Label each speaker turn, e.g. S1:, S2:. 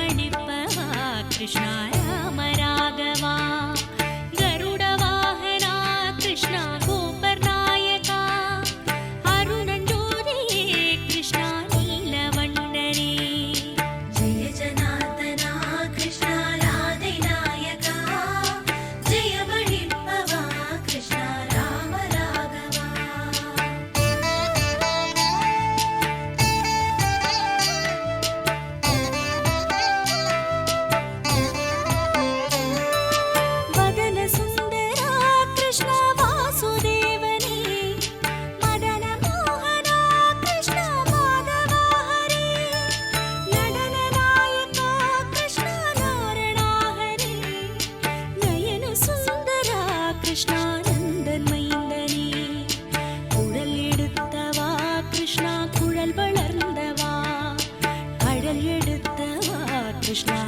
S1: ஜெயமளிப்பவா கிருஷ்ணா ராம ராகவா கருட வாகனா கிருஷ்ணா கோபர் நாயகா அருணஞ்சோதியே கிருஷ்ணா நீலவண்ணனே
S2: ஜெய ஜனார்தனா கிருஷ்ணா ராதை நாயகா ஜெயமளிப்பவா கிருஷ்ணா ராம ராகவா
S1: வதன சுந்தரா கிருஷ்ணா வாசுதேவனே மதன மோகனா கிருஷ்ணா மாதவா ஹரே நடன நாயகா கிருஷ்ணா நாரணா ஹரே நயன சுந்தரா கிருஷ்ணா நந்தன் மைந்தனே குழல் எடுத்தவா கிருஷ்ணா குழல் வளர்ந்தவா கடல் எடுத்தவா கிருஷ்ணா